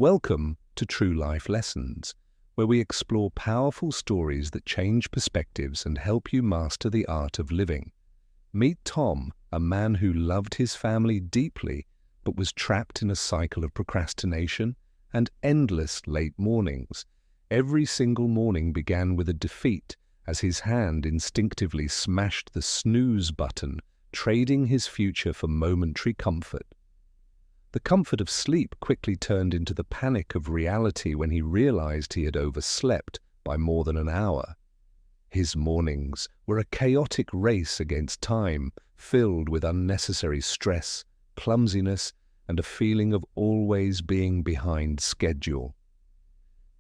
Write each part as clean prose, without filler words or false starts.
Welcome to True Life Lessons, where we explore powerful stories that change perspectives and help you master the art of living. Meet Tom, a man who loved his family deeply but was trapped in a cycle of procrastination and endless late mornings. Every single morning began with a defeat as his hand instinctively smashed the snooze button, trading his future for momentary comfort. The comfort of sleep quickly turned into the panic of reality when he realized he had overslept by more than an hour. His mornings were a chaotic race against time, filled with unnecessary stress, clumsiness, and a feeling of always being behind schedule.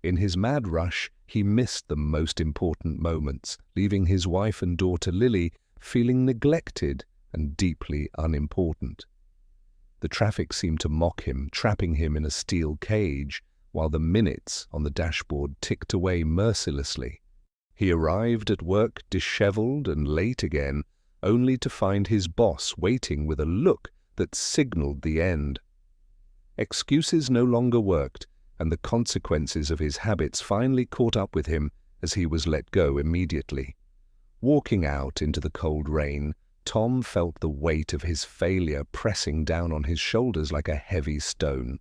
In his mad rush, he missed the most important moments, leaving his wife and daughter Lily feeling neglected and deeply unimportant. The traffic seemed to mock him, trapping him in a steel cage, while the minutes on the dashboard ticked away mercilessly. He arrived at work disheveled and late again, only to find his boss waiting with a look that signaled the end. Excuses no longer worked, and the consequences of his habits finally caught up with him as he was let go immediately. Walking out into the cold rain, Tom felt the weight of his failure pressing down on his shoulders like a heavy stone.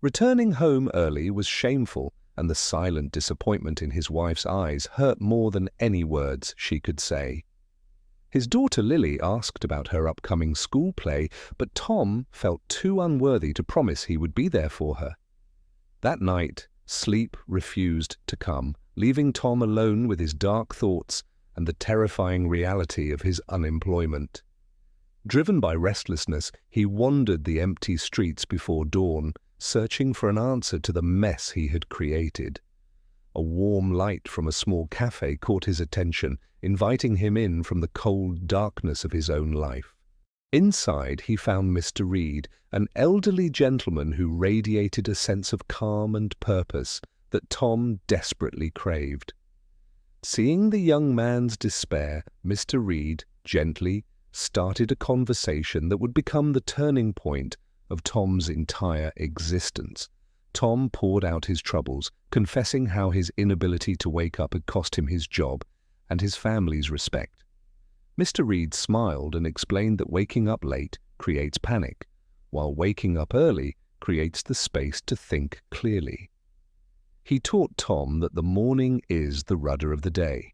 Returning home early was shameful, and the silent disappointment in his wife's eyes hurt more than any words she could say. His daughter Lily asked about her upcoming school play, but Tom felt too unworthy to promise he would be there for her. That night, sleep refused to come, leaving Tom alone with his dark thoughts and the terrifying reality of his unemployment. Driven by restlessness, he wandered the empty streets before dawn, searching for an answer to the mess he had created. A warm light from a small cafe caught his attention, inviting him in from the cold darkness of his own life. Inside, he found Mr. Reed, an elderly gentleman who radiated a sense of calm and purpose that Tom desperately craved. Seeing the young man's despair, Mr. Reed gently started a conversation that would become the turning point of Tom's entire existence. Tom poured out his troubles, confessing how his inability to wake up had cost him his job and his family's respect. Mr. Reed smiled and explained that waking up late creates panic, while waking up early creates the space to think clearly. He taught Tom that the morning is the rudder of the day.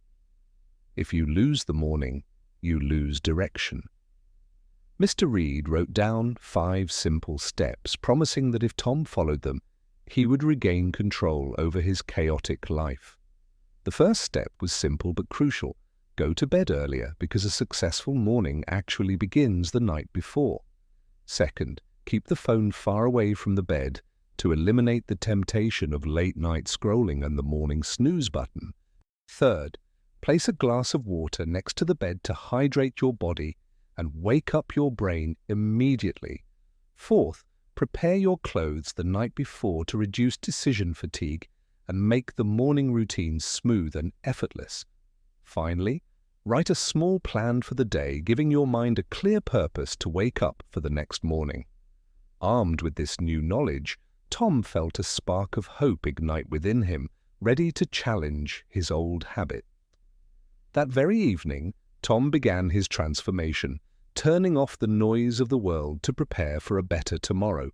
If you lose the morning, you lose direction. Mr. Reed wrote down 5 simple steps, promising that if Tom followed them, he would regain control over his chaotic life. The first step was simple but crucial. Go to bed earlier because a successful morning actually begins the night before. Second, keep the phone far away from the bed to eliminate the temptation of late-night scrolling and the morning snooze button. Third, place a glass of water next to the bed to hydrate your body and wake up your brain immediately. Fourth, prepare your clothes the night before to reduce decision fatigue and make the morning routine smooth and effortless. Finally, write a small plan for the day, giving your mind a clear purpose to wake up for the next morning. Armed with this new knowledge, Tom felt a spark of hope ignite within him, ready to challenge his old habit. That very evening, Tom began his transformation, turning off the noise of the world to prepare for a better tomorrow.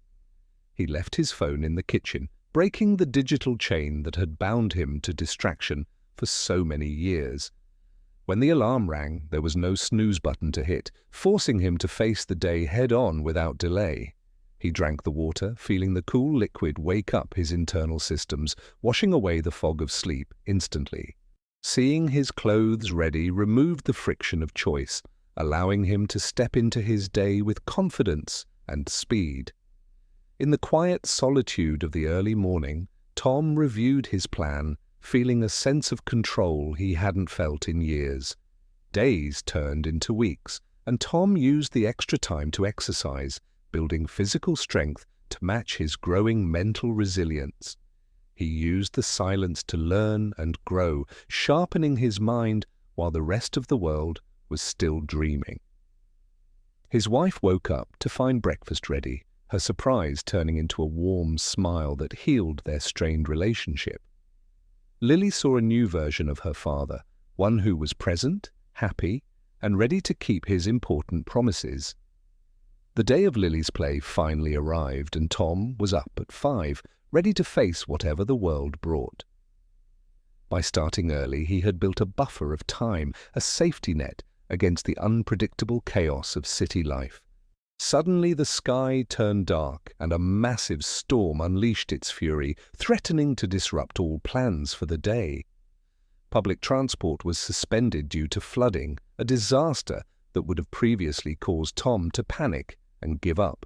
He left his phone in the kitchen, breaking the digital chain that had bound him to distraction for so many years. When the alarm rang, there was no snooze button to hit, forcing him to face the day head-on without delay. He drank the water, feeling the cool liquid wake up his internal systems, washing away the fog of sleep instantly. Seeing his clothes ready removed the friction of choice, allowing him to step into his day with confidence and speed. In the quiet solitude of the early morning, Tom reviewed his plan, feeling a sense of control he hadn't felt in years. Days turned into weeks, and Tom used the extra time to exercise, building physical strength to match his growing mental resilience. He used the silence to learn and grow, sharpening his mind while the rest of the world was still dreaming. His wife woke up to find breakfast ready, her surprise turning into a warm smile that healed their strained relationship. Lily saw a new version of her father, one who was present, happy, and ready to keep his important promises. The day of Lily's play finally arrived, and Tom was up at 5, ready to face whatever the world brought. By starting early, he had built a buffer of time, a safety net against the unpredictable chaos of city life. Suddenly the sky turned dark, and a massive storm unleashed its fury, threatening to disrupt all plans for the day. Public transport was suspended due to flooding, a disaster that would have previously caused Tom to panic and give up.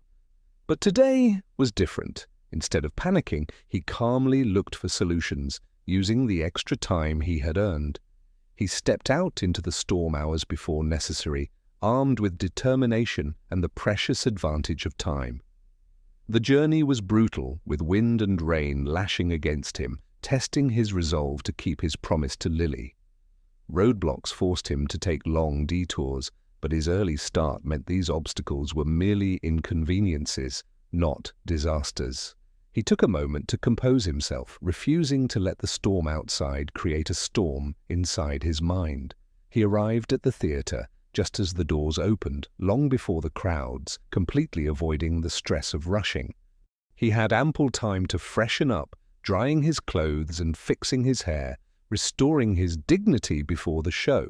But today was different. Instead of panicking, he calmly looked for solutions, using the extra time he had earned. He stepped out into the storm hours before necessary, armed with determination and the precious advantage of time. The journey was brutal, with wind and rain lashing against him, testing his resolve to keep his promise to Lily. Roadblocks forced him to take long detours, but his early start meant these obstacles were merely inconveniences, not disasters. He took a moment to compose himself, refusing to let the storm outside create a storm inside his mind. He arrived at the theatre just as the doors opened, long before the crowds, completely avoiding the stress of rushing. He had ample time to freshen up, drying his clothes and fixing his hair, restoring his dignity before the show.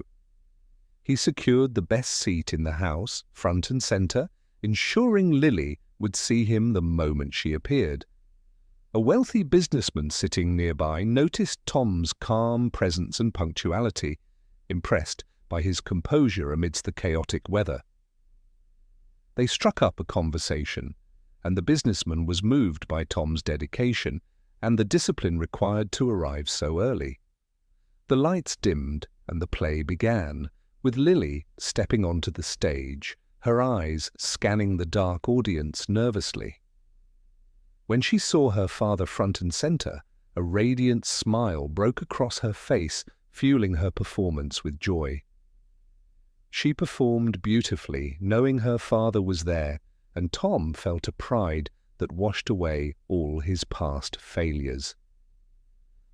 He secured the best seat in the house, front and center, ensuring Lily would see him the moment she appeared. A wealthy businessman sitting nearby noticed Tom's calm presence and punctuality, impressed by his composure amidst the chaotic weather. They struck up a conversation, and the businessman was moved by Tom's dedication and the discipline required to arrive so early. The lights dimmed and the play began, with Lily stepping onto the stage, her eyes scanning the dark audience nervously. When she saw her father front and center, a radiant smile broke across her face, fueling her performance with joy. She performed beautifully, knowing her father was there, and Tom felt a pride that washed away all his past failures.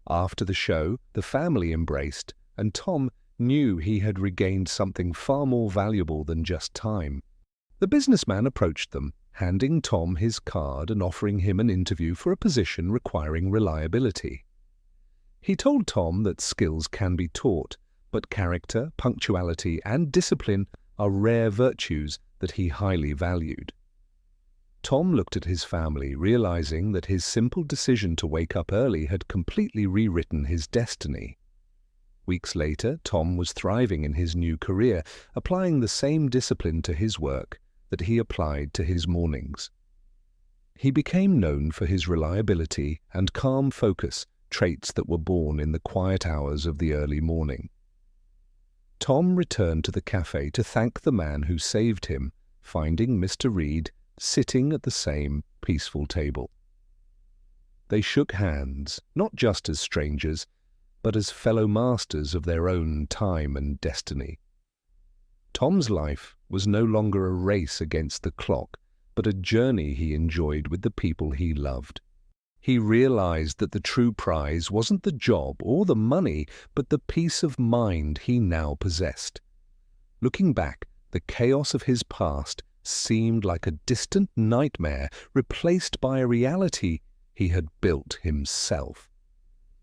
After the show, the family embraced, and Tom knew he had regained something far more valuable than just time. The businessman approached them, handing Tom his card and offering him an interview for a position requiring reliability. He told Tom that skills can be taught, but character, punctuality, and discipline are rare virtues that he highly valued. Tom looked at his family, realizing that his simple decision to wake up early had completely rewritten his destiny. Weeks later, Tom was thriving in his new career, applying the same discipline to his work that he applied to his mornings. He became known for his reliability and calm focus, traits that were born in the quiet hours of the early morning. Tom returned to the cafe to thank the man who saved him, finding Mr. Reed sitting at the same peaceful table. They shook hands, not just as strangers, but as fellow masters of their own time and destiny. Tom's life was no longer a race against the clock, but a journey he enjoyed with the people he loved. He realized that the true prize wasn't the job or the money, but the peace of mind he now possessed. Looking back, the chaos of his past seemed like a distant nightmare replaced by a reality he had built himself.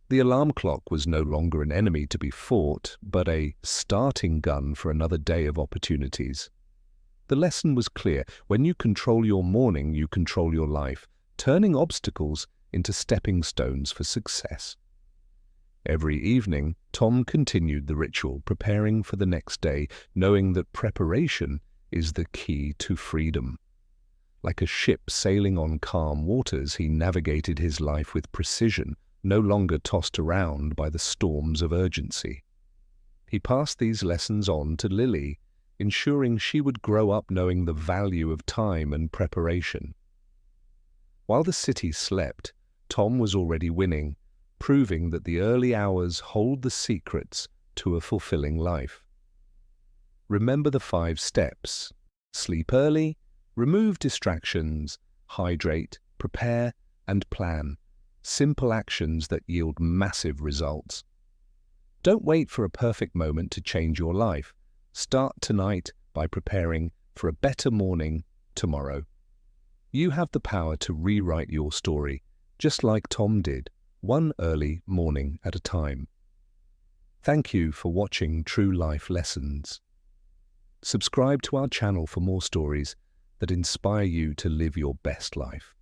The alarm clock was no longer an enemy to be fought, but a starting gun for another day of opportunities. The lesson was clear: when you control your morning, you control your life, turning obstacles into stepping stones for success. Every evening, Tom continued the ritual, preparing for the next day, knowing that preparation is the key to freedom. Like a ship sailing on calm waters, he navigated his life with precision, no longer tossed around by the storms of urgency. He passed these lessons on to Lily, ensuring she would grow up knowing the value of time and preparation. While the city slept, Tom was already winning, proving that the early hours hold the secrets to a fulfilling life. Remember the 5 steps. Sleep early, remove distractions, hydrate, prepare, and plan. Simple actions that yield massive results. Don't wait for a perfect moment to change your life. Start tonight by preparing for a better morning tomorrow. You have the power to rewrite your story, just like Tom did, one early morning at a time. Thank you for watching True Life Lessons. Subscribe to our channel for more stories that inspire you to live your best life.